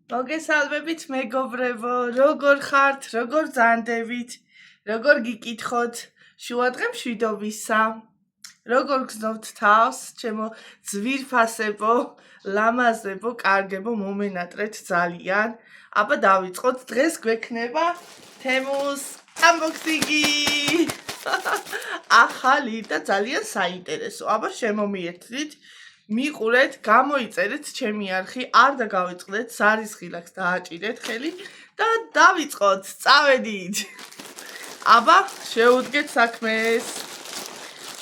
მოგესალმებით მეგობრებო, როგორ ხართ, როგორ ზანდებით, როგორ გიკითხოთ, შუადღე მშვიდობისა, როგორ გრძნობთ თავს, ჩემო ძვირფასებო, ლამაზებო, კარგებო, მომენატრეთ ძალიან. აბა დავიწყოთ, დღეს გვექნება თემუს unboxing-ი. ახალი და ძალიან საინტერესო. აბა შემომიერთდით. მიყურეთ, გამოიწერეთ ჩემი არხი, არ დაგავიწყდეთ, ზარის ხილაკს დააჭირეთ ხელი და დავიწყოთ, წავედით. აბა, შეუდგეთ საქმეს.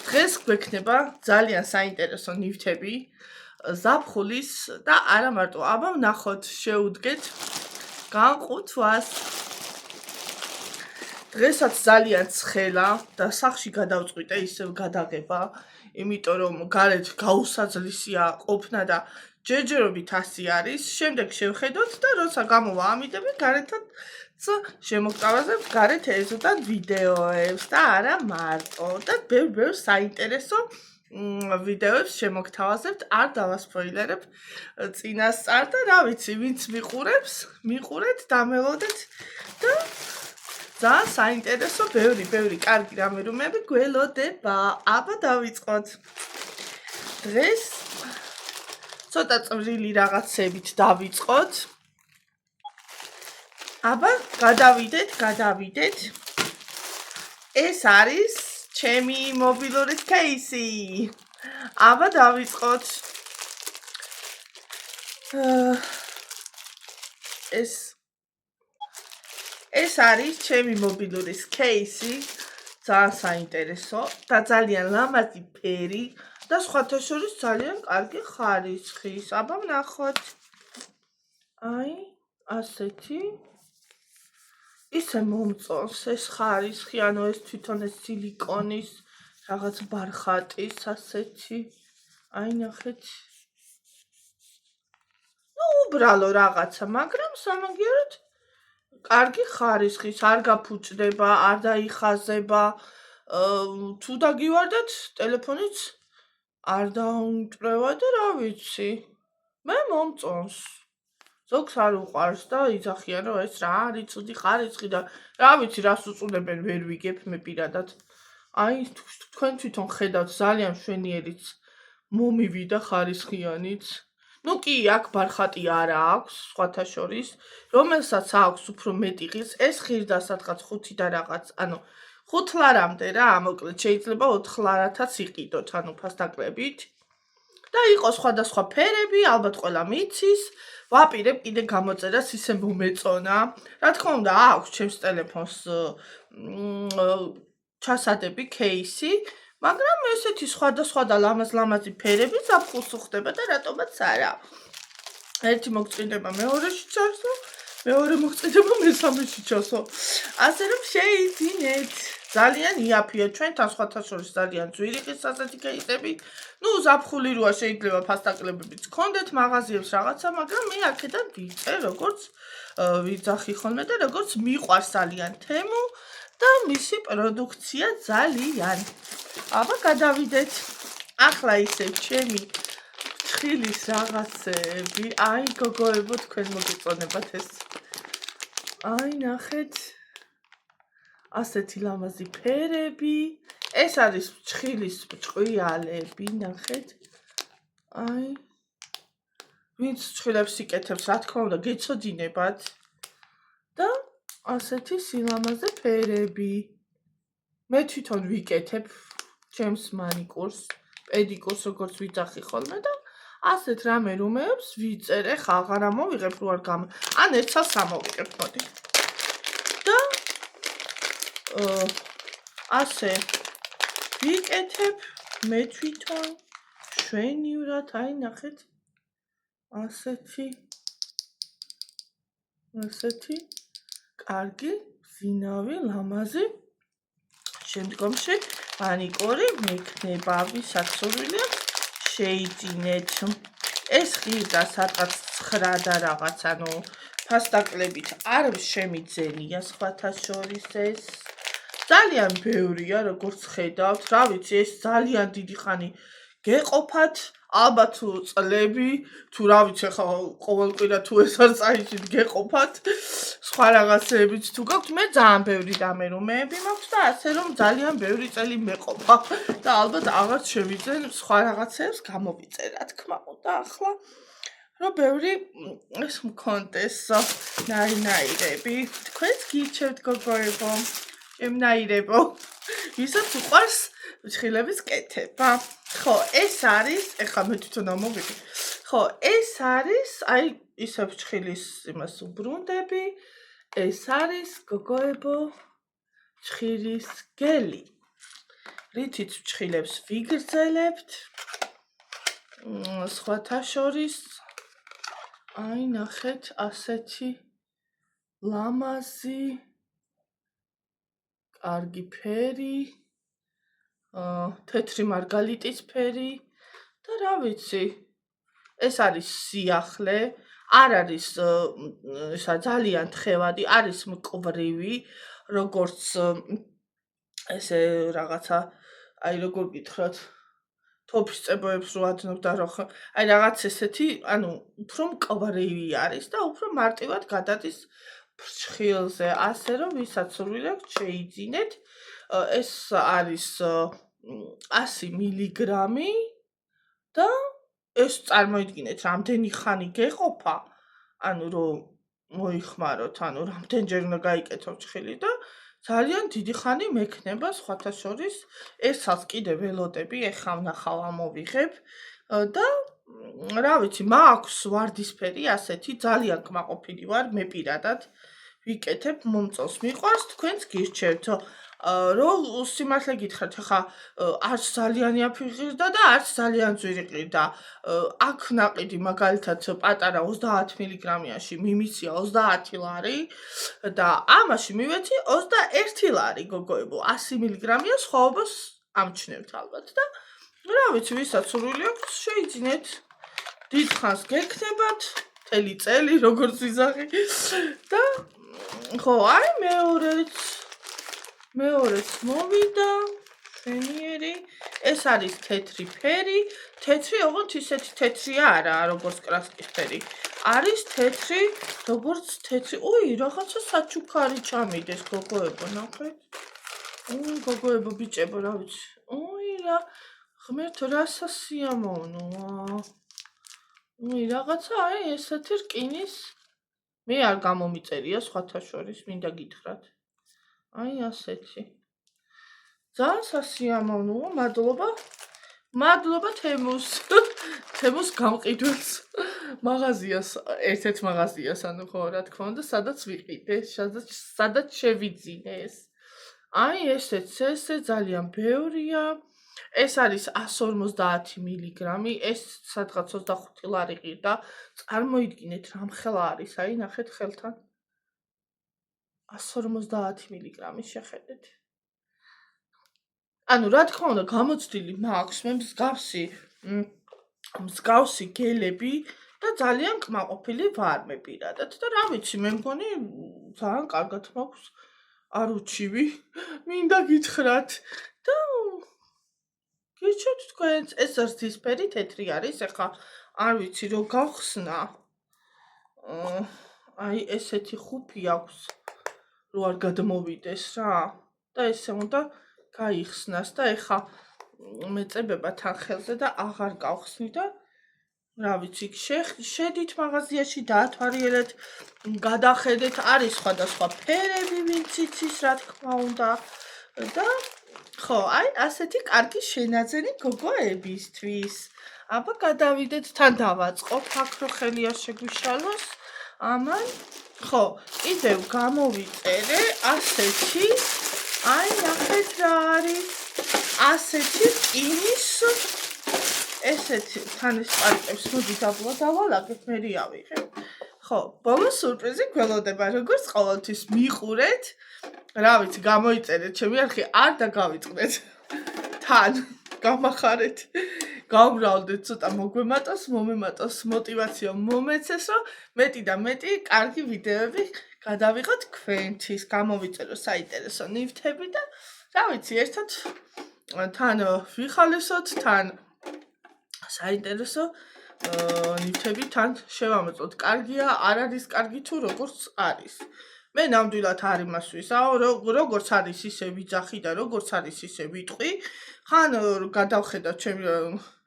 დღეს გვექნება ძალიან საინტერესო ნივთები, ზაფხულის და არა მარტო, აბა ვნახოთ, შეუდგეთ განყუთვას. დღესაც ძალიან ცხელა და სახში გადავწყვიტე ისევ გადაღება, იმიტომ რომ გარეთ გაუსაძლისია ყოფნა და ჯერჯერობით ასე არის. შემდეგ შევხედოთ და როცა გამოვა ამიდები, გარეთაც შემოგტავაზებთ გარეთ ეზოდან ვიდეოებს და არა მარტო და ბევრ საინტერესო ვიდეოებს შემოგთავაზებთ, არ დავასპოილერებ წინასწარ და რა ვიცი, ვინც მიყურეთ, დამელოდეთ და ძალიან საინტერესო, ბევრი კარგი რამე გველოდება. აბა დავიწყოთ. დღეს ცოტა წვრილი რაღაცებით დავიწყოთ. აბა გადავიდეთ. ეს არის ჩემი მობილურის кейსი. აბა დავიწყოთ. ეს არის ჩემი მობილურის кейსი, ძალიან საინტერესო და ძალიან ლამაზი ფერი და სხვათა შორის ძალიან კარგი ხარისხის. აბა ვნახოთ. აი, ასეთი. ისე მომწონს ეს ხარისხი, ანუ ეს თვითონ ეს სილიკონის რაღაც ბარხატის ასეთი. აი, ნახეთ. უბრალო რაღაცა, მაგრამ სამაგიეროდ კარგი ხარისხის, არ გაფუჭდება, არ დაიხაზება. თუ დაგივარდათ, ტელეფონიც არ დაუმტვრევა და რა ვიცი. მე მომწონს. ზოგს არ უყვარს და იძახიან, რომ ეს რა არის ცუდი ხარისხი და რა ვიცი, რას უწუდებენ, ვერ ვიგებ მე პირადად. აი, თქვენ თვითონ ხედავთ, ძალიან მშვენიერიც მომივიდა ხარისხიანიც. ნუ კი, აქ ბარხატი არა აქვს, სხვათა შორის, რომელსაც აქვს უფრო მეტი ღირს, ეს ხირდა სადღაც 5 და რაღაც, ანუ 5 ლარამდე რა, მოკლედ შეიძლება 4 ლარათაც იყიდოთ, ანუ ფასდაკლებით. და იყოს სხვადასხვა ფერები, ალბათ ყველა მიცის, ვაპირებ კიდე გამოწერას, ისე მომეწონა. რა თქმა უნდა, აქვს ჩემს ტელეფონს ჩასადები кейსი, მაგრამ ესეთი სხვადასხვა და ლამაზი ფერები ზაფხულს უხდება და რატომაც არა. ერთი მოგწინება მეორეში ჩასო, მეორე მოგწინება მესამეში ჩასო. ასე რომ შეიძინეთ. ძალიან იაფია, ჩვენთან სხვათა შორის ძალიან ძვირიღის ასეთი кейსები. ნუ ზაფხული როა შეიძლება ფასდაკლებებიც გქონდეთ მაღაზიებს რაღაცა, მაგრამ მე აქედან ვიწერ, როგორც ვიძახი ხოლმე და როგორც მიყვარს ძალიან თემუ და მისი პროდუქცია ძალიან. აბა გადავიდეთ. ახლა ისე ჩემი თხილის რაღაცები. აი გოგოებო, თქვენ მოგეწონებათ ეს. აი ნახეთ. ასეთი ლამაზი ფერები. ეს არის თხილის ჭყიალები, ნახეთ. აი. ვინც თხილებს იკეთებს, რა თქმა უნდა, გეცოდინებათ. და ასეთი სილამაზე ფერები. მე თვითონ ვიკეთებ ჩემს მანიკურს, პედიკურს, როგორც ვიძახი ხოლმე და ასეთ რამეებს ვიწერ, ეხა აღარ ამოვიღებ, რო არ გამო. ან ერთსას ამოვიღებ, მოდი. და ასე ვიკეთებ მე თვითონ შვენივრად, აი ნახეთ. ასეთი კარგი, ზინავი, ლამაზი. შემდგომში მანიკური მექნება, ვისაც სურვილი შეიძინეთ. ეს ღირდა სადღაც 9 და რაღაც, ანუ ფასდაკლებით არ შემიძენია სხვათა შორის ეს. ძალიან ბევრია, როგორც ხედავთ, რა ვიცი, ეს ძალიან დიდი ხანი გეყოფათ, ალბათ წლები თუ რა ვიცი ხა ყოველკვირა თუ ეს არ წაიჭით გეყოფათ სხვა რაღაცეებიც თუ გაქვთ მე ძალიან ბევრი დამერუმეები მაქვს და ასე რომ ძალიან ბევრი წელი მეყოფა და ალბათ აღარც შევიძენ სხვა რაღაცებს გამოვიწე რა თქმა უნდა ახლა რომ ბევრი ეს მქონდეს ნაირნაირები თქვენს გირჩევთ გოგოებო ემნაირებო ვისაც უყვარს ფრჩხილების კეთება ხო ეს არის ეხლა მე თვითონ ამოვიდი ხო ეს არის აი ისე ფრჩხილის იმას უბრუნდები ეს არის გოგოებო ფრჩხილის გელი რითიც ფრჩხილებს ვიგრძელებთ სხვათა შორის აი ნახეთ ასეთი ლამაზი კარგი ფერი თეთრი მარგალიტის ფერი და რა ვიცი ეს არის სიახლე არ არის ესა ძალიან თხევადი არის მკვრივი როგორც ესე რაღაცა აი როგორ გითხრათ თოფის წებოებს რო ადნობ და რა ხო აი რაღაც ესეთი ანუ უფრო მკვრივი არის და უფრო მარტივად გადადის ფრჩხილზე ასე რომ ვისაც სურვილი აქვს შეიძინეთ ეს არის 100 მილიგრამი და ეს წარმოიდგინეთ რამდენი ხანი გეყოფა ანუ რომ მოიხმაროთ ანუ რამდენჯერ უნდა გაიკეთო ფრჩხილი და ძალიან დიდი ხანი მექნება სხვათა შორის ესაც კიდე ველოდები ეხა ვნახავ ამოვიღებ და რა ვიცი მაქვს ვარდისფერი ასეთი ძალიან კმაყოფილი ვარ მე პირადად ვიკეთებ მომწონს მიყვარს თქვენს გირჩევთ რომ სიმართლე გითხრათ ხა არც ძალიან აფიღირდა და არც ძალიან ძვირი ყირდა აქ ნაყიდი მაგალითად პატარა 30 მილიგრამიაში მიმიცია 30 ლარი და ამაში მივეცი 21 ლარი გოგოებო 100 მილიგრამია სხვაობას ამჩნევთ ალბათ და რა ვიცი ვისაც სურვილი აქვს შეიძინეთ დიდ ხანს გექნებათ მთელი წელი როგორც ვიზაღი და ხო აი მეორეც მოვიდა შენიერი ეს არის თეთრი ფერი თეთრი ოღონდ ისეთი თეთრია არა როგორც კრასკის ფერი არის თეთრი როგორც თეთრი ოი რაღაცა საჩუქარი ჩამიდეს გოგოებო ნახეთ გოგოებო ბიჭებო რა ვიცი ოი რა ღმერთო რა სასიამოვნოა ოი რაღაცა აი ესეთი რკინის მე არ გამომიწერია სხვათა შორის მინდა გითხრათ აი ასეთი ძალიან სასიამოვნოა მადლობა თემუს გამყიდველს მაღაზიას ერთ-ერთ მაღაზიას ანუ ხო რა თქმა უნდა სადაც ვიყიდე სადაც შევიძინე ეს აი ესეც ესე ძალიან ბევრია ეს არის 150 მილიგრამი ეს სადღაც 25 ლარი ყირდა წარმოიდგინეთ რამხელა არის აი ნახეთ ხელთან 150 მილიგრამი შეხედეთ ანუ რა თქმა უნდა გამოცდილი მაქვს მე მსგავსი გელები და ძალიან კმაყოფილი ვარ მე პირადად და რა ვიცი მე მგონი ძალიან კარგად მაქვს არ უჩივი მინდა გითხრათ და გიჩვენთ თქვენს ეს რთისფერი თეთრი არის ეხა არ ვიცი რო გავხსნა აი ესეთი ხუფი აქვს რო არ გადმოვიდეს რა და ესე უნდა გაიხსნას და ეხა მეწებება თან ხელზე და აღარ გავხსნი და რა ვიცი შედით მაღაზიაში დაათვალიერეთ გადახედეთ არის სხვადასხვა ფერები ვინც იცის რა თქმა უნდა და ხო აი ასეთი კარგი შენაძენი გოგოებისთვის აბა გადავიდეთ თან დავაწყობ აქ რო ხელია შეგვიშალოს ამან ხო კიდევ გამოვიწერე ასეთი აი ნახეთ რა არის ასეთი რკინის ესეთი თან ეს პარკებს მოდი დავალაგებ მე ავიღებ ხო ბოლოს სურპრიზი გველოდება როგორც ყოველთვის მიყურეთ რა ვიცი გამოიწერეთ ჩემი არხი არ დაგავიწყდეთ თან გამახარეთ გავბრალდეთ ცოტა მოგვემატოს მომემატოს мотиваცია მომეცეს რომ მეტი და მეტი კარგი ვიდეოები გადავიღოთ თქვენთვის გამოვიწერო საინტერესო ნივთები და რა ვიცი ერთად თან ვიხალისოთ თან საინტერესო ნივთები თან შევამოწმოთ. კარგია, არ არის კარგი თუ როგორც არის. მე ნამდვილად არ იმას ვისაო, როგორც არის ისე ვიძახი და როგორც არის ისე ვიტყვი. ხან გადავხედავ ჩემი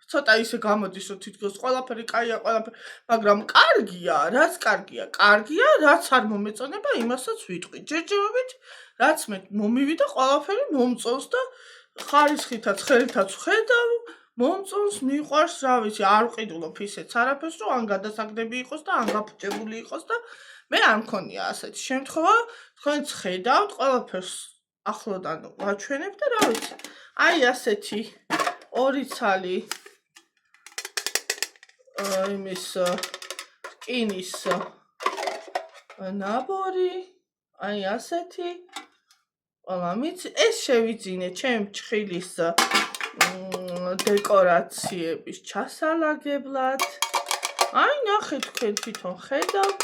ცოტა ისე გამოდის, რომ თითქოს ყველაფერი კაია, ყველაფერი, მაგრამ კარგია, რაც კარგია, რაც არ მომეწონება, იმასაც ვიტყვი. ჯერჯერობით, რაც მე მომივიდა, ყველაფერი მომწონს და ხარისხითაც, ხელითაც ვხედავ, მომწონს, მიყვარს, რა ვიცი, არ ვყიდულობ ისეც არაფერს, რომ ან გადასაგდები იყოს და ან გაფუჭებული იყოს და მე არ მქონია ასეთი შემთხვევა, თქვენც ხედავთ, ყველაფერს ახლოდან ვაჩვენებ და რა ვიცი, აი ასეთი ორი ცალი იმის რკინის ნაბორი, აი ასეთი, ეს შევიძინე ჩემ ჩხილის დეკორაციების ჩასალაგებლად. აი ნახეთ თქვენ თვითონ ხედავთ.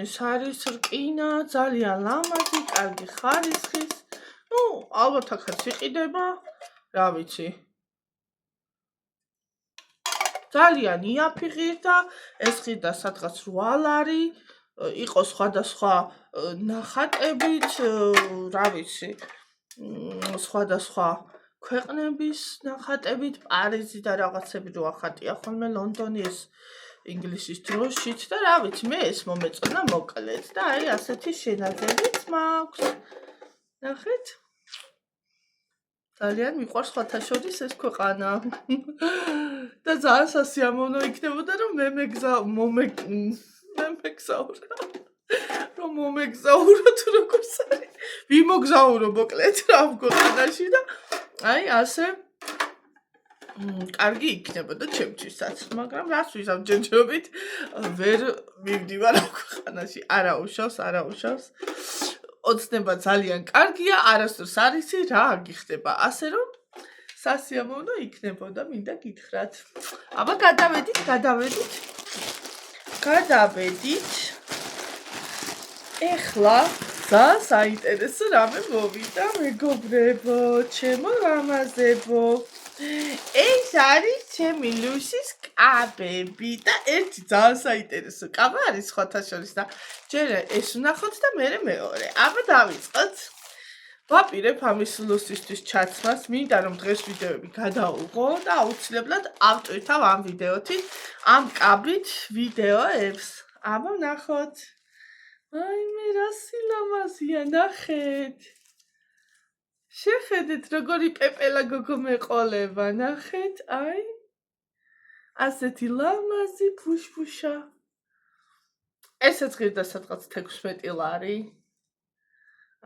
ეს არის რკინა, ძალიან ლამაზი, კარგი ხარისხის. ნუ ალბათ ახაც იყიდება, რა ვიცი. ძალიან იაფი ღირდა, ეს ღირდა სადღაც 8 ლარი, იყო სხვადასხვა ნახატებით, რა ვიცი, სხვადასხვა ქვეყნების ნახატებით, პარიზი და რაღაცები რო ახატია ხოლმე ლონდონის ინგლისის დროშით და რა ვიცი, მე ეს მომეწონა მოკლედ და აი ასეთი შენაძენიც მაქვს. ნახეთ? ძალიან მიყვარს სხვათა შორის ეს ქვეყანა. და ძალიან სასიამოვნო იქნებოდა, რომ მე მეგზაურა. რომ მომეგზაურო თუ როგორც არის. ვიმოგზაურო მოკლედ რა ქვეყანაში და აი ასე კარგი იქნებოდა ჩემთვისაც, მაგრამ რას ვიზავ ჯერჯერობით ვერ მივდივარ ქვეყანაში. არა უშავს. ოცნება ძალიან კარგია, არასდროს არ იცი რა აგიხდება. ასე რომ სასიამოვნო იქნებოდა, მინდა გითხრათ. აბა გადავედით. ეხლა ძალიან საინტერესო რამე მოვიდა, მეგობრებო, ჩემო ლამაზებო. ეს არის ჩემი ლუსის კაბები და ერთი ძალიან საინტერესო კაბა არის სხვათა შორის და ჯერ ეს ვნახოთ და მერე მეორე. აბა დავიწყოთ. ვაპირებ ამის ლუსისთვის ჩაცმას, მინდა რომ დღეს ვიდეოები გადაუღო და აუცილებლად ავტვირთავ ამ ვიდეოთი, ამ კაბით ვიდეოებს. აბა ვნახოთ. აი მე რა სილამაზია, ნახეთ. შეხედეთ როგორი პეპელა გოგო მეყოლება, ნახეთ, აი. ასეთი ლამაზი ფუშფუშა. ესეც ღირდა სადღაც 16 ლარი.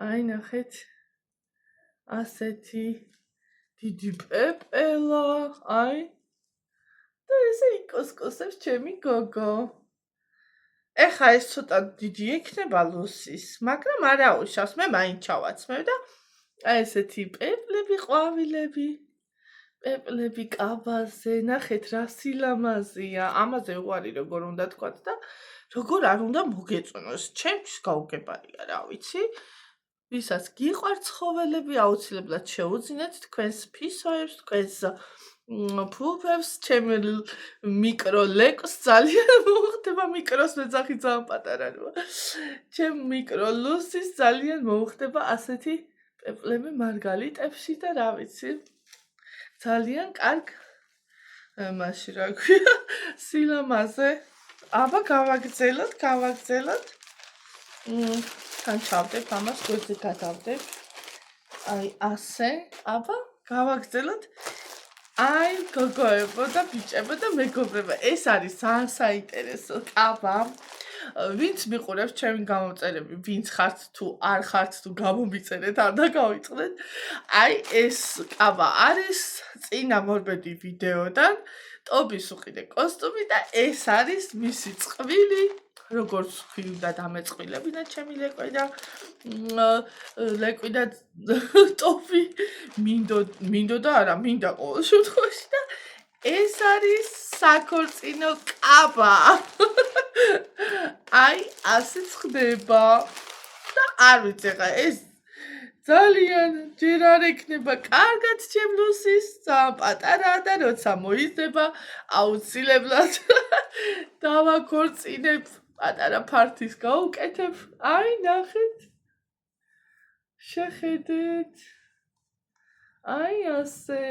აი ნახეთ. ასეთი დიდი პეპელა, აი. და ესე იკოსკოსებს ჩემი გოგო. ეხა ეს ცოტა დიდი იქნება ლუსის, მაგრამ არა უშავს, მე მაინც ჩავაცმევ და ესეთი პეპლები, ყვავილები, პეპლები კაბაზე, ნახეთ რა სილამაზია, ამაზე უარი როგორ უნდა თქვათ და როგორ არ უნდა მოგეწონოს, ჩემთვის გაუგებარია, რა ვიცი. ვისაც გიყვართ ცხოველები, აუცილებლად შეუძინეთ თქვენს ფისოებს, თქვენს ფუფებს, ჩემ მიკრო ლეკს ძალიან მოუხდება, მიკროს მეძახი ძალიან პატარაა. ჩემ მიკრო ლუსის ძალიან მოუხდება ასეთი პეპლები მარგალიტებში და რა ვიცი. ძალიან კარგ მაშინ რა ქვია, სილამაზე. აბა გავაგრძელოთ. თან ჩავდებ ამას, გვერდზე გადავდებ. აი ასე, აბა გავაგრძელოთ. აი გოგოებო და ბიჭებო და მეგობრებო, ეს არის ძალიან საინტერესო კაბა. ვინც მიყურებს ჩემი გამოწერები, ვინც ხართ თუ არ ხართ თუ გამომიწერეთ, არ დაგავიწყდეთ. აი ეს კაბა არის წინა მორბედი ვიდეოდან, ტობის უყიდე კოსტუმი და ეს არის მისი წყვილი. როგორც ხვიდა დამეწყვილებინა ჩემი ლეკვი და ტოფი მინდოდა არა მინდა ყოველ შემთხვევაში და ეს არის საქორწინო კაბა. აი ასეც ხდება და არ ვიცი ხა ეს ძალიან ჯერ არ ექნება კარგად ჩემ ლუსის, ძალიან პატარაა და როცა მოიზრდება, აუცილებლად დავაქორწინებ, პატარა ფართის გავუკეთებ. აი, ნახეთ. შეხედეთ. აი, ასე.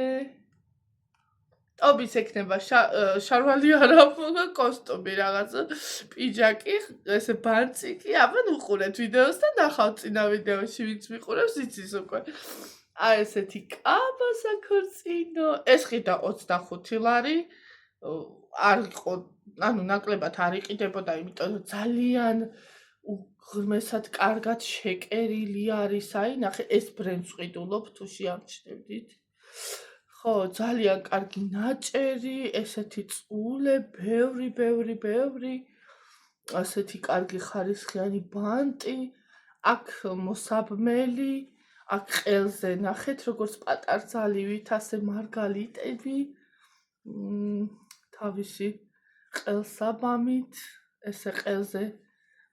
ტობის ექნება შარვალი არა, კოსტუმი რაღაც, პიჯაკი, ესე ბანწიკი, აბა უყურეთ ვიდეოს და ნახავთ წინა ვიდეოში, ვინც მიყურებს, იცის უკვე. აი ესეთი კაბა საქორწინო, ეს ყიდა 25 ლარი, არ იყო, ანუ ნაკლებად არ იყიდებოდა, იმიტომ რომ ძალიან ღრმესად კარგად შეკერილი არის, აი ნახე, ეს ბრენდს ვყიდულობ თუ შეამჩნევდით. ხო, ძალიან კარგი ნაჭერი, ესეთი წულე, ბევრი, ასეთი კარგი ხარისხიანი ბანტი, აქ მოსაბმელი, აქ ყელზე ნახეთ, როგორც პატარძალივით, ასე მარგალიტები, თავისი ყელსაბამით, ესე ყელზე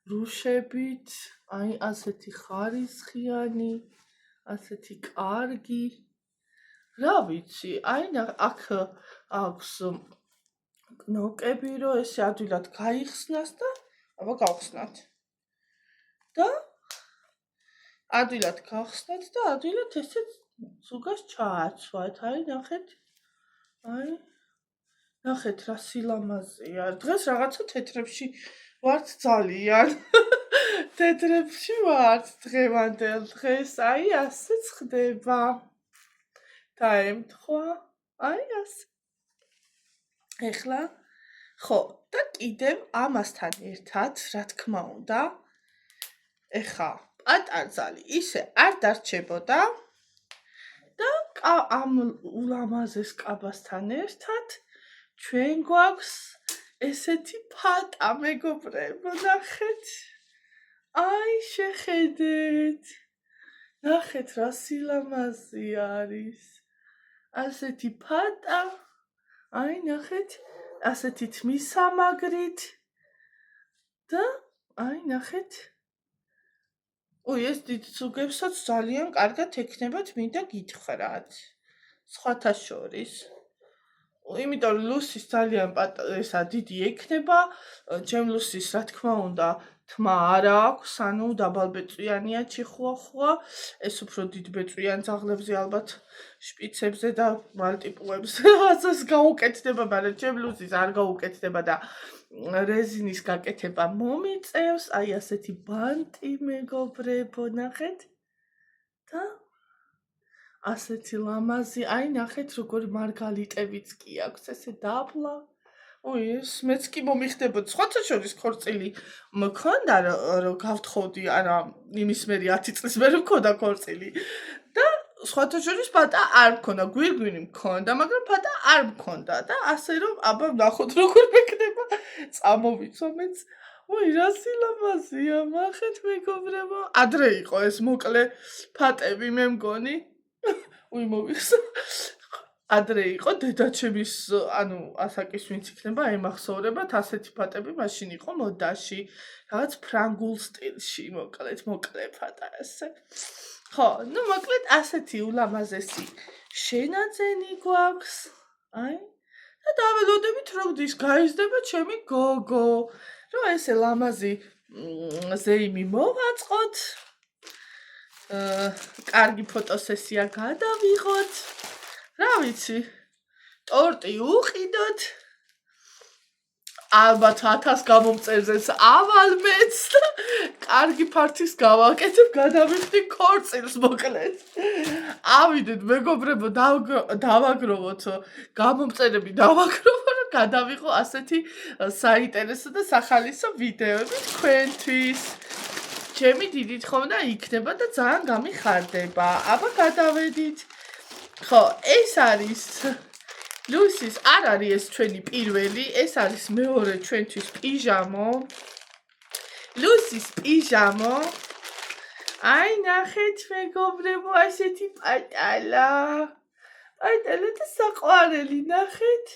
რუშებით, აი ასეთი ხარისხიანი, ასეთი კარგი. რა ვიცი, აი აქ აქვს კნოკები, რომ ესე ადვილად გაიხსნას და აბა გავხსნათ. და ადვილად გავხსნათ და ადვილად ესე ზუგას ჩააცვათ. აი ნახეთ. აი ნახეთ რა სილამაზეა. დღეს რაღაცა თეთრებში ვართ ძალიან. თეთრებში ვართ დღევანდელ დღეს. აი ასეც ხდება. დაემთხვა, აი ასე. ეხლა, ხო, და კიდევ ამასთან ერთად, რა თქმა უნდა, ეხლა პატარძალი ისე არ დარჩებოდა და ამ ულამაზეს კაბასთან ერთად ჩვენ გვაქვს ესეთი ფატა, მეგობრებო, ნახეთ. აი, შეხედეთ. ნახეთ რა სილამაზე არის. ასეთი ფატა, აი ნახეთ, ასეთი თმისამაგრით და აი ნახეთ. ой, ეს დიდ ზუგებსაც ძალიან კარგად ექნებათ, მინდა გითხრათ. სხვათა შორის. იმიტომ რომ ლუსის ძალიან ესა დიდი ექნება, ჩემ ლუსის რა თქმა უნდა თმა არ აქვს, ანუ დაბალბეწვიანია ჩიხუახუა, ეს უფრო დიდბეწვიან ძაღლებზე ალბათ შპიცებზე და მალტიპუებს რაღაცას გაუკეთდება, მაგრამ ჩემ ლუსის არ გაუკეთდება და რეზინის გაკეთება მომიწევს, აი ასეთი ბანტი მეგობრებო, ნახეთ და ასეთი ლამაზი, აი ნახეთ როგორი მარგალიტებიც კი აქვს, ესე დაბლა. ой, ეს მეც კი მომიხდებოდა. სხვათა შორის ქორწილი მქონდა, რომ გავთხოვდი, არა, იმის მერე 10 წლის მერე მქონდა ქორწილი. და სხვათა შორის ფატა არ მქონდა, გვირგვინი მქონდა, მაგრამ ფატა არ მქონდა და ასე რომ აბა ნახოთ როგორ მექნება. წამოვიცვა მეც. ой, რა სილამაზეა, ნახეთ მეგობრებო. ადრე იყო ეს მოკლე ფატები, მე მგონი. ой, მოვიხსნა. ადრე იყო დედაჩემის, ანუ ასაკის ვინც იქნება, ემახსოვრებათ, ასეთი ფატები მაშინ იყო მოდაში, რაღაც ფრანგულ სტილში, მოკლე ფატა ესე. ხო, ну მოკლედ ასეთი ულამაზესი შენაძენი გვაქვს. აი, და დაველოდებით რომ დის გაიზრდება ჩემი გოგო, რომ ესე ლამაზი ზეიმი მოვაწყოთ. კარგი ფოტოსესია გადავიღოთ. რა ვიცი, ტორტი უყიდოთ, ალბათ 1000 გამომწერზეც ავალმეც და კარგი ფართის გავაკეთებ, გადავიხდი ქორწილს მოკლედ. ავიდეთ მეგობრებო, დავაგროვოთ გამომწერები, დავაგროვო, რომ გადავიღო ასეთი საინტერესო და სახალისო ვიდეოები თქვენთვის. ჩემი დიდი თხოვნა იქნება და ძალიან გამიხარდება. აბა გადავედით. ხო, ეს არის ლუსის, არ არის ეს ჩვენი პირველი, ეს არის მეორე ჩვენთვის პიჟამო. ლუსის პიჟამო. აი, ნახეთ მეგობრებო, ასეთი პატალა. პატალა და საყვარელი, ნახეთ.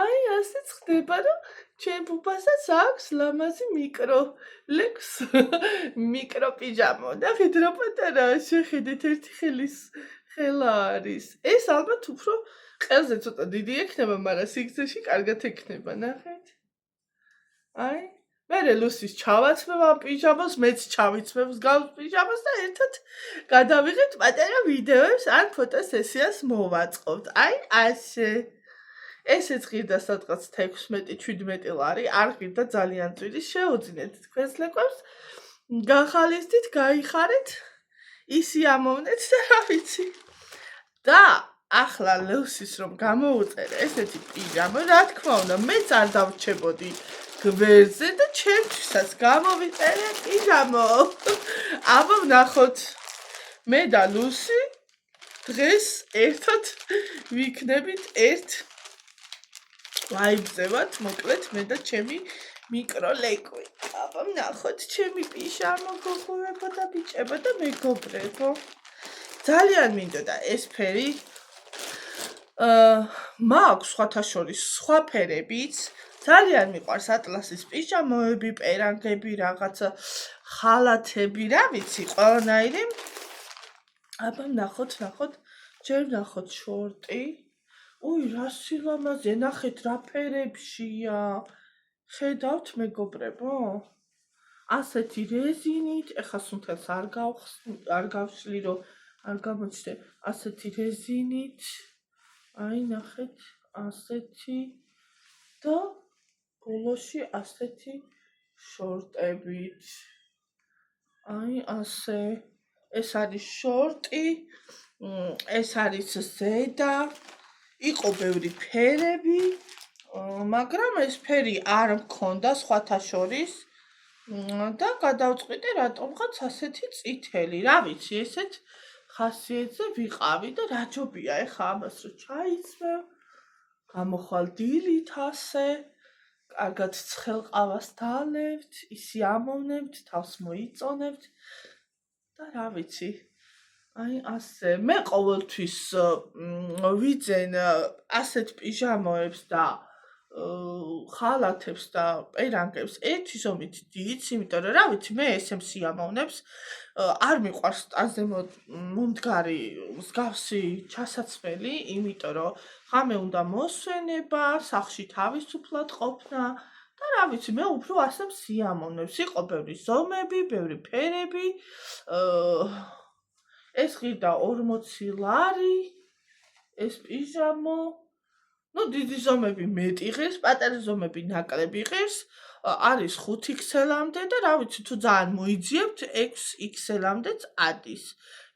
აი, ასეც ხდება, რომ ჩემ ბუბასაც აქვს ლამაზი მიკრო პიჟამა. ნახეთ რა პატარაა, შეხედეთ ერთი ხელა არის. ეს ალბათ უფრო ყელზე ცოტა დიდი ექნება, მაგრამ სიგრძეში კარგად ექნება, ნახეთ. აი, მერე ლუსის ჩავაცმევ ამ პიჟამას, მეც ჩავიცმევ მსგავს პიჟამას და ერთად გადავიღეთ პატარა ვიდეოებს ან ფოტოსესიას მოვაწყობთ. აი, ასე. ესეც ღირდა სადღაც 16-17 ლარი, არ ღირდა ძალიან წვირი, შეუძინეთ თქვენს ლეკვებს, გახალისდით, გაიხარეთ, ისიამოვნეთ და რა ვიცი. და ახლა ლუსის რომ გამოუწერე ესეთი პიჟამა, რა თქმა უნდა, მეც არ დავრჩებოდი გვერდზე და ჩემთვისაც გამოვიწერე პიჟამო. აბა ვნახოთ. მე და ლუსი დღეს ერთად ვიქნებით ერთ ლაივზე ვართ, მოკლედ მე და ჩემი მიკრო ლეკვი. აბა ვნახოთ ჩემი პიჟამა გოგოებო და ბიჭებო და მეგობრებო. ძალიან მინდოდა ეს ფერი. მაქვს სხვათა შორის სხვა ფერებიც. ძალიან მიყვარს ატლასის პიჟამოები, პერანგები, რაღაცა ხალათები, რა ვიცი, ყველანაირი. აბა ვნახოთ, ჯერ ვნახოთ შორტი. ой, რა სილამაზე, ნახეთ რა ფერებშია. ხედავთ მეგობრებო? ასეთი რეზინით, ეხლა სუნთქელს არ გავშლი, რომ არ გამოჩნდე. ასეთი რეზინით. აი, ნახეთ, ასეთი და ბოლოში ასეთი შორტებით. აი, ასე. ეს არის შორტი, ეს არის ზედა. იყო ბევრი ფერები, მაგრამ ეს ფერი არ მქონდა სხვათა შორის და გადავწყვიტე რატომღაც ასეთი წითელი, რა ვიცი, ესეთ ხასიათზე ვიყავი და რა ჯობია ეხა ამას რომ ჩაიცმევ, გამოხვალ დილით ასე, კარგად ცხელ ყავას დაალევთ, ისიამოვნებთ, თავს მოიწონებთ და რა ვიცი. აი ასე, მე ყოველთვის ვიძენ ასეთ პიჟამოებს და ხალათებს და პერანგებს ერთი ზომით დიდს, იმიტომ რომ რა ვიცი, მე ესე მსიამოვნებს, არ მიყვარს ტანზე მომდგარი მსგავსი ჩასაცმელი, იმიტომ რომ ღამე უნდა მოსვენება, სახლში თავისუფლად ყოფნა და რა ვიცი, მე უფრო ასე მსიამოვნებს. იყო ბევრი ზომები, ბევრი ფერები, ეს ღირდა 40 ლარი, ეს პიჟამო. ნუ დიდი ზომები მეტი ღირს, პატარა ზომები ნაკლები ღირს, არის 5XL-ამდე და რა ვიცი, თუ ძალიან მოიძიებთ, 6XL-ამდეც ადის.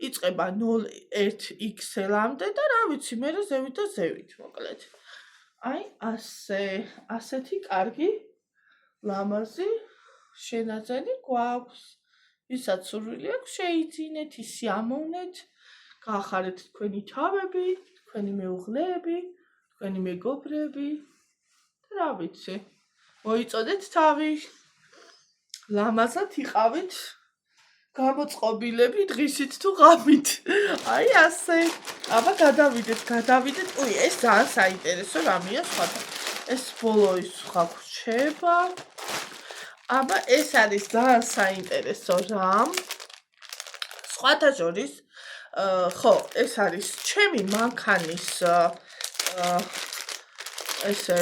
იწყება 0.1XL-ამდე და რა ვიცი, მე ზევით და ზევით, მოკლედ. აი, ასეთი კარგი, ლამაზი შენაძენი გვაქვს. ვისაც სურვილი აქვს, შეიძინეთ, ისიამოვნეთ, გაახარეთ თქვენი თავები, თქვენი მეუღლეები, თქვენი მეგობრები და რა ვიცი, მოიწოდეთ თავი, ლამაზად იყავით, გამოწყობილები დღისით თუ ღამით. აი ასე. აბა გადავიდეთ. ой, ეს ძალიან საინტერესო რამეა სხვათა. ეს ბოლოის სხვა გვჩება. აბა ეს არის ძალიან საინტერესო რამ. სხვათა შორის, ხო, ეს არის ჩემი მანქანის ესე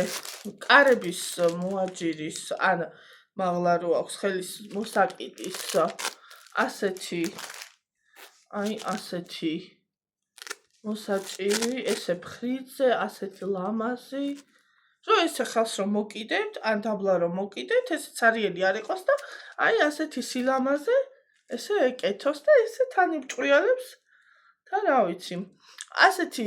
კარების მოაჯირის, ან მაღლა რო აქვს ხელის მოსაკიდის ასეთი, აი ასეთი მოსაჭირი, ესე ფხრიძე, ასეთი ლამაზი. რო ესე ხელს რომ მოკიდებთ, ან დაბლა რომ მოკიდებთ, ესე ცარიელი არ იყოს და აი ასეთი სილამაზე ესე ეკეთოს და ესე თან იბჭყვიალებს და რა ვიცი. ასეთი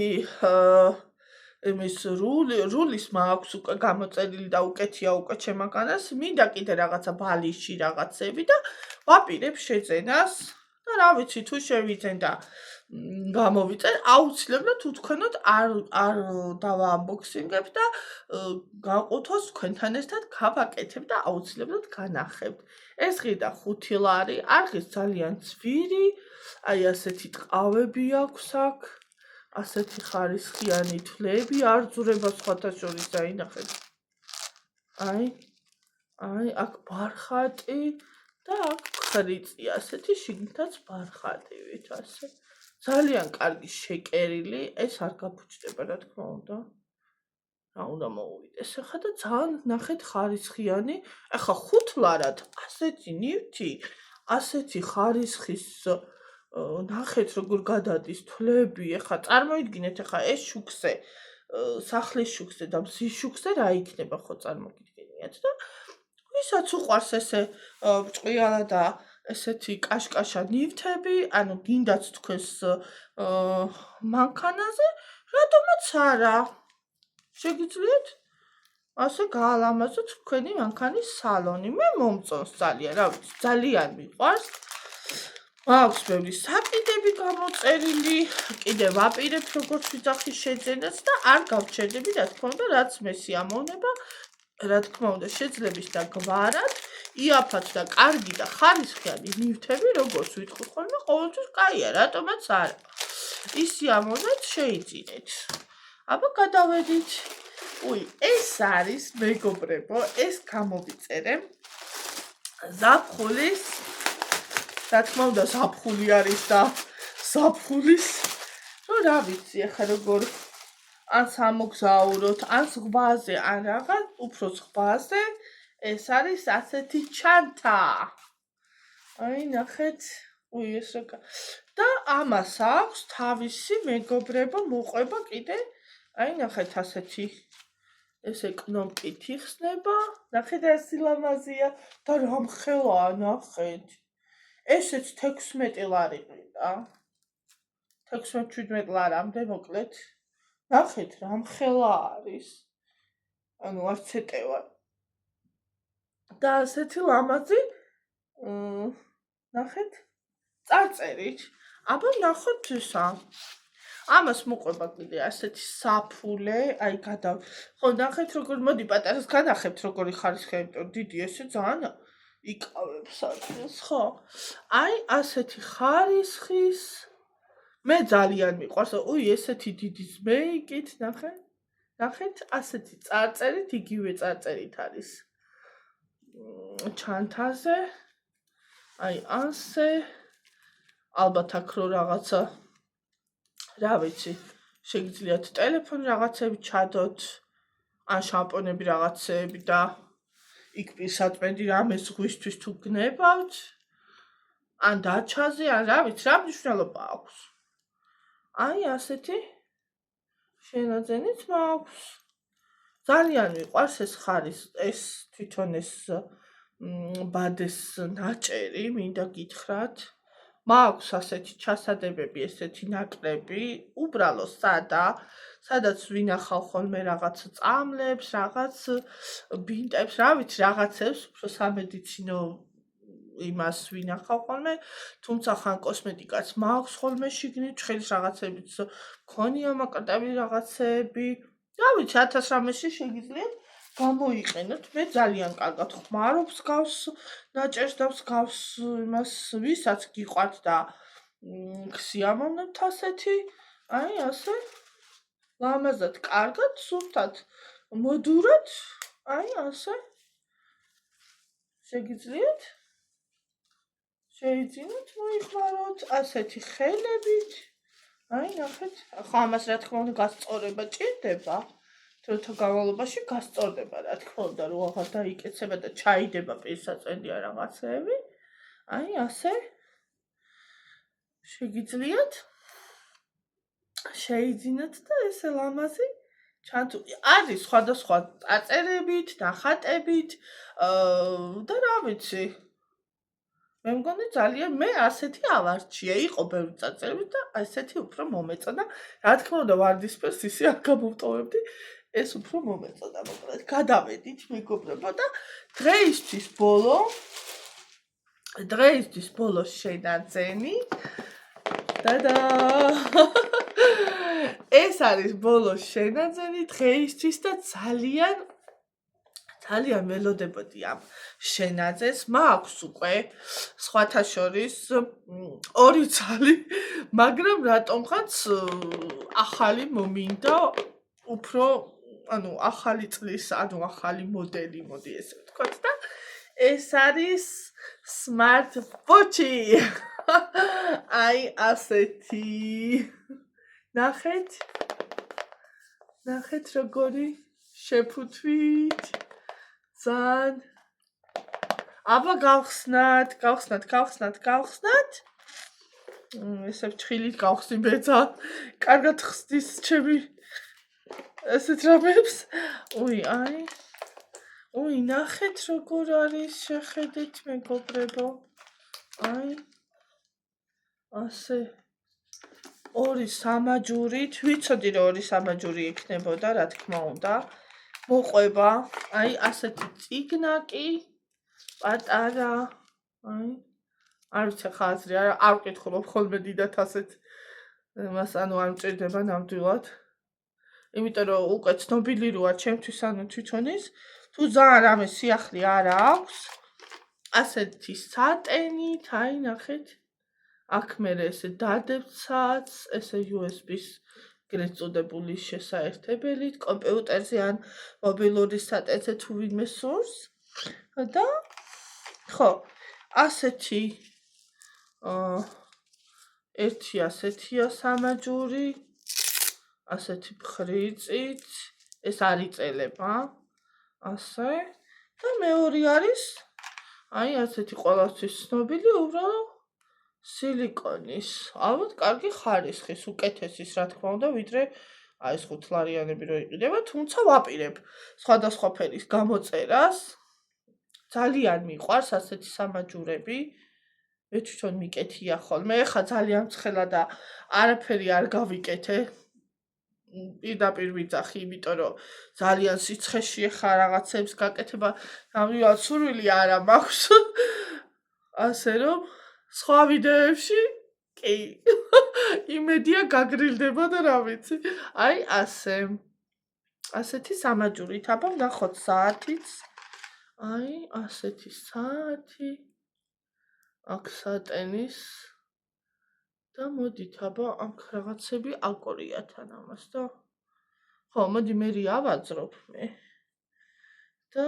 იმის rulis მაქვს უკვე გამოწერილი და უკეთია უკვე ჩემგანას, მინდა კიდე რაღაცა ბალიში რაღაცები და ვაპირებ შეძენას და რა ვიცი, თუ შევიძენ და გამოვიწერ, აუცილებლად თქვენოთ არ დავაანბოქსინგებ და გაყუთოს თქვენთან ერთად გავაკეთებ და აუცილებლად განახებთ. ეს ღირდა 5 ლარი, არ ღირს ძალიან ძვირი, აი ასეთი ტყავები აქვს აქ. ასეთი ხარისხიანი თვლები, არ ძურება სხვათა შორის, დაინახეთ. აი აქ ბარხატი და აქ ხრიწი ასეთი შიგნითაც ბარხატივით ასე ძალიან კარგი შეკერილი ეს არ გაფუჭდება რა თქმა უნდა რა უნდა მოუვიდეს ახლა და ძალიან ნახეთ ხარისხიანი ახლა ხუთლარად ასეთი ნივთი ასეთი ხარისხის ნახეთ როგორ გადადის თვლები ახლა წარმოიდგინეთ ახლა ეს შუქზე სახლის შუქზე და მზის შუქზე რა იქნება ხო წარმოგიდგენიათ და ვისაც უყვარს ესე ბრწყიალა და ესეთი კაშკაშა ნივთები ანუ გინდათ თქვენს მანქანაზე რატომაც არა შეგიძლიათ ასე გაალამაზოთ თქვენი მანქანის სალონი მე მომწონს ძალიან რა ვიცი ძალიან მიყვარს აქვს ბევრი საკიდები გამოწერილი კიდე ვაპირებ როგორც ვიძახის შეძენას და არ გავჩერდები რა თქმა უნდა რაც მე სიამოვნება რა თქმა უნდა შეძლებს და გვარად იაფად და კარგი და ხარისხიანი ნივთები როგორც ვიტყვი ხოლმე ყოველთვის კაია რატომაც არა ის სიამოვნებაც შეიძინეთ აბა გადავედით ეს არის მეგობრებო ეს გამოვიწერე ზაფხულის რა თქმა უნდა ზაფხული არის და ზაფხულის რა ვიცი ახლა როგორ ან სამოგზაუროთ ან ზღვაზე ან რაღაც უფრო ზღვაზე ეს არის ასეთი ჩანთა აი ნახეთ ეს რა და ამას აქვს თავისი მეგობრებო მოყვება კიდე აი ნახეთ ასეთი ესე კნოპკით იხსნება ნახეთ რა სილამაზეა და რამხელაა ნახეთ ესეც 16 ლარი ყიდა 16-17 ლარამდე მოკლედ ნახეთ რამხელა არის ანუ არც ეტევა და ასეთი ლამაზი ნახეთ წარწერით აბა ნახოთ ისა ამას მოყვება კიდე ასეთი საფულე აი ხო ნახეთ როგორ მოდი პატარას განახებთ როგორი ხარისხიანი დიდი ესე ძალიან იკავებს ადგილს ხო აი ასეთი ხარისხის მე ძალიან მიყვარს ესეთი დიდი ზმეიკით ნახეთ ასეთი წარწერით იგივე წარწერით არის ჩანთაზე აი ასე ალბათ აქ რო რაღაცა რა ვიცი შეგიძლიათ ტელეფონი რაღაცები ჩადოთ ან შამპონები რაღაცები და იქ პირსატყმედი რამე ზღვისთვის თუ გნებავთ ან დაჩაზე ან რა ვიცი რა მნიშვნელობა აქვს აი ასეთი შენაძენიც მაქვს ძალიან მიყვარს ეს ხარის ეს თვითონ ეს ბადეს ნაჭერი მინდა გითხრათ მაქვს ასეთი ჩასადებები ესეთი ნაკლები უბრალოდ სადაც ვინახავ ხოლმე რაღაც წამლებს რაღაც ბინტებს რა ვიცი რაღაცებს უფრო სამედიცინო იმას ვინახავ ხოლმე თუმცა ხან კოსმეტიკაც მაქვს ხოლმე შიგნით ცხელის რაღაცებიც მქონია მაკრატები რაღაცები რა ვიცი 1000 რამეში შეგიძლიათ გამოიყენოთ მე ძალიან კარგად ხმარობს გავს ნაჭერს და გავს იმას ვისაც გიყვართ და სიამოვნებთ ასეთი აი ასე ლამაზად კარგად სულთად მოდურად აი ასე შეგიძლიათ შეიძინოთ მოიხმაროთ ასეთი ხელებით აი ნახეთ ახლა ამას რა თქმა უნდა გასწორება ჭირდება დროთა განმავლობაში გასწორდება რა თქმა უნდა რომ აღარ დაიკეცება და ჩაიდება პირსაწვენდი ან რაღაცეები აი ასე შეგიძლიათ შეიძინოთ და ესე ლამაზი ჩანთული არის სხვადასხვა წარწერებით ნახატებით და რა ვიცი მე მგონი ძალიან მე ასეთი ავარჩია იყო ბევრი წარწერებით და ასეთი უფრო მომეწონა რა თქმა უნდა ვარდისფერს ისე არ გამოვტოვებდი ეს უფრო მომეწონა მოკლედ გადავედით მეგობრებო და დღეისთვის ბოლო შენაძენი და ეს არის ბოლო შენაძენი დღეისთვის და ძალიან ველოდებოდი ამ შენაძეს მაქვს უკვე სხვათა შორის 2 ძალი მაგრამ რატომღაც ახალი მომინდა უფრო ანუ ახალი წლის, ანუ ახალი მოდელი, მოდი ესე ვთქვათ და ეს არის smart watch-ი. აი ასეთი. ნახეთ როგორი შეფუთვით. ძალიან აბა გავხსნათ. ესე ვჩხილით გავხსნი ბეძა. კარგად ხსნის ჩემი ესეთ რამებს. აი, ნახეთ როგორ არის, შეხედეთ მეგობრებო. აი, ასე. 2 სამაჯურით, ვიცოდი რომ 2 სამაჯური იქნებოდა, რა თქმა უნდა. მოყვება, აი, ასეთი წიგნაკი, პატარა. აი, არ ვიცი ხა აზრი არ ვკითხულობ ხოლმე დიდათ ასეთ მას ანუ არ მჭირდება ნამდვილად. იმიტომ რომ უკვე ცნობილი როა ჩემთვის ანუ თვითონის თუ ძალიან რამე სიახლე არ აქვს ასეთი სატენით აი ნახეთ აქ მე ესე დადებცაც ესე USB-ს ეგრეთ წოდებული შესაერთებელით კომპიუტერზე ან მობილური სატენზე თუ ვინმე სურს და ხო ასეთი ერთი ასეთია სამაჯური ასეთი ფრიცით ეს არ იწელება ასე და მეორე არის აი ასეთი ყოველთვის ცნობილი უბრალოდ სილიკონის ალბათ კარგი ხარისხის უკეთესის რა თქმა უნდა ვიდრე აი ეს 5 ლარიანები რო იყიდება თუმცა ვაპირებ სხვადასხვა ფერის გამოწერას ძალიან მიყვარს ასეთი სამაჯურები მე თვითონ მიკეთია ხოლმე ხა ძალიან ცხელა და არაფერი არ გავიკეთე პირდაპირ ვიძახი იმიტომ რომ ძალიან სიცხეში ხა რაღაცებს გაკეთება ნამდვილად სურვილი არა მაქვს ასე რომ სხვა ვიდეოებში კი იმედია გაგრილდება და რა ვიცი აი ასეთი სამაჯურით აბა ვნახოთ საათიც აი ასეთი საათი აქ სატენის და მოდით აბა აქ რაღაცები აკორიათ ამას და ხო მოდი მე ავაძრობ მე და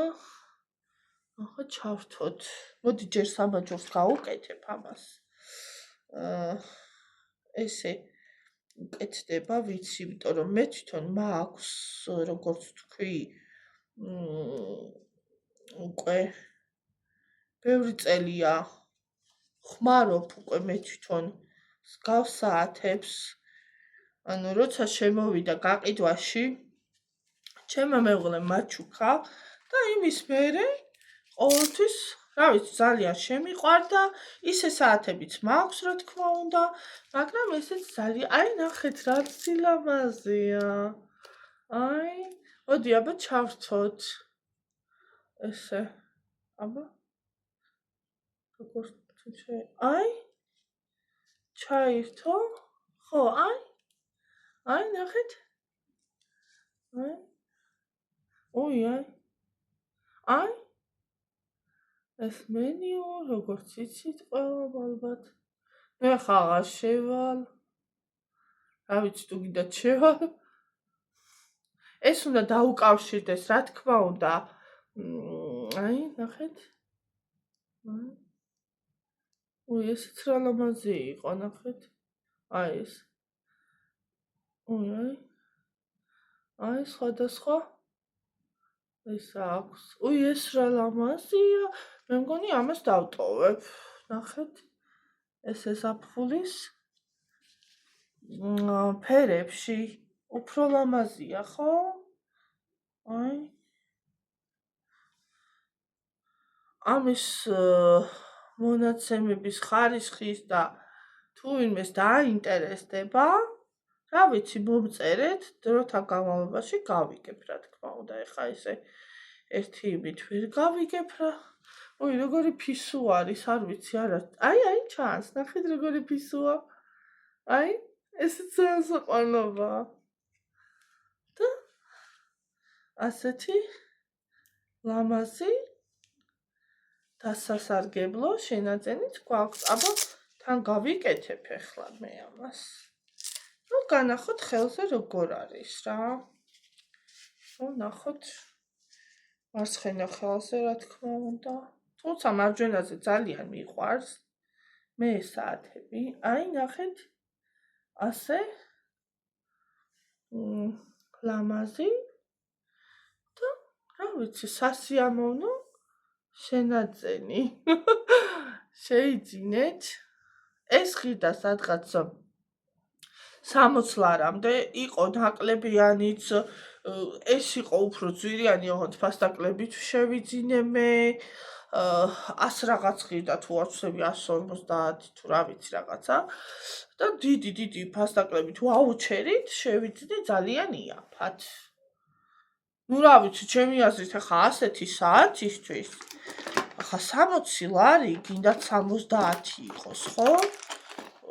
ახლა ჩავრთოთ მოდი ჯერ სამაჯურს გავუკეთებ ამას ესე უკეთდება ვიცი იმიტომ რომ მე თვითონ მაქვს როგორც თქვი უკვე ბევრი წელია ხმარობ უკვე მე თვითონ სგავს საათებს ანუ როცა შემოვიდა გაყიდვაში ჩემმა მეუღლემ მაჩუქა და იმის მერე ყოველთვის რა ვიცი ძალიან შემიყვარდა ისე საათებიც მაქვს რა თქმა უნდა მაგრამ ესეც ძალიან აი ნახეთ რა სილამაზეა აი მოდი აბა ჩავრთოთ ესე აბა როგორ აი ჩაირთო ხო აი ნახეთ აი ეს მენიუ როგორც იცით ყველა ალბათ მე ხაღარ შევალ რა ვიცი თუ გინდათ შევალ ეს უნდა დაუკავშირდეს რა თქმა უნდა აი ნახეთ ესეც რა ლამაზი იყო ნახეთ აი ეს აი სხვადასხვა ეს აქვს ეს რა ლამაზია მე მგონი ამას დავტოვებ ნახეთ ეს ზაფხულის ფერებში უფრო ლამაზია ხო აი ამის მონაცემების ხარისხის და თუ ვინმეს დაინტერესდება რა ვიცი მომწერეთ დროთა განმავლობაში გავიგებ რა თქმა უნდა ეხა ესე ერთი იმით ვერ გავიგებ რა როგორი ფისუ არის არ ვიცი არა აი ჩანს ნახეთ როგორი ფისუა აი ესეც საყვარლობა და ასეთი ლამაზი დასასარგებლო შენაძენით გვაქვს აბა თან გავიკეთებ ახლა მე ამას ნუ განახოთ ხელზე როგორ არის რა ნახოთ მარცხენა ხელზე რა თქმა უნდა. თუმცა მარჯვენაზე ძალიან მიყვარს. მე საათები. აი ნახეთ. ასე ლამაზი და რა ვიცი სასიამოვნო შენაძენი. შეიძინეთ. ეს ხიდა სადღაც 60 ლარამდე იყო ნაკლებიანიც, ეს იყო უფრო ძვირიანი, ოღონდ ფასტაკლებით შევიძინე მე, 100 რაღაც ხიდა თუ არ ვცდები 150 თუ რა ვიცი რაღაცა და დიდი ფასტაკლებით ვაუჩერით შევიძინე ძალიან იაფად. ნუ რა ვიცი, ჩემი აზრით ახლა ასეთი საათისთვის ახლა 60 ლარი გინდათ 70 იყოს, ხო?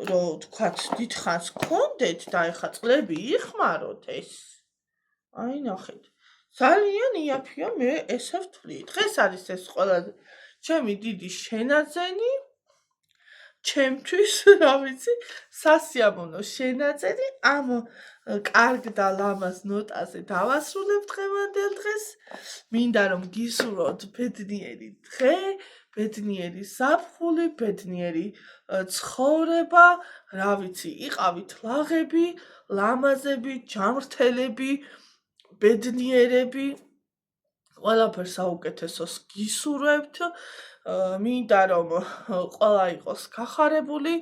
რომ თქვათ დიდხანს გქონდეთ და ეხა წლები იხმაროთ ეს. აი ნახეთ. ძალიან იაფია, მე ესე ვთვლი. დღეს არის ეს ყველაზე ჩემი დიდი შენაძენი. ჩემთვის, რა ვიცი, სასიამოვნო შენაძენი ამ კარგ და ლამაზ ნოტაზე დავასრულებ დღევანდელ დღეს. მინდა რომ გისურვოთ ბედნიერი დღე, ბედნიერი ზაფხული, ბედნიერი ცხოვრება, რა ვიცი, იყავით ლაღები, ლამაზები, ჯამრთელები, ბედნიერები, ყველაფერს საუკეთესოს გისურვებთ. მინდა რომ ყველა იყოს გახარებული,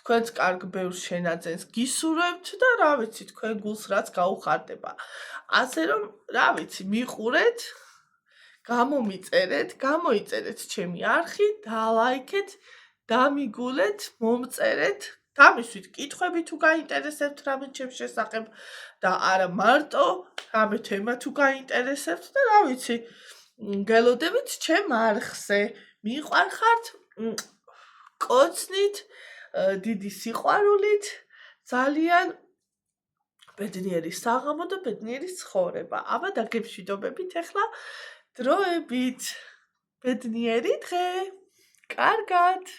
თქვენც კარგ ბევრ შენაძენს გისურვებთ და რა ვიცი, თქვენ გულს რაც გაუხარდება. ასე რომ, რა ვიცი, მიყურეთ, გამოიწერეთ ჩემი არხი, დალაიქეთ, დამიგულეთ, მომწერეთ, დამისვით კითხვები თუ გაინტერესებთ რამე ჩემს შესახებ და არა მარტო რამე თემა თუ გაინტერესებთ და რა ვიცი, გელოდებით ჩემ არხზე. მიყვარხართ, კოცნით, დიდი სიყვარულით, ძალიან ბედნიერი საღამო და ბედნიერი ცხოვრება. აბა დაგემშვიდობებით ახლა დროებით. ბედნიერი დღე. კარგად.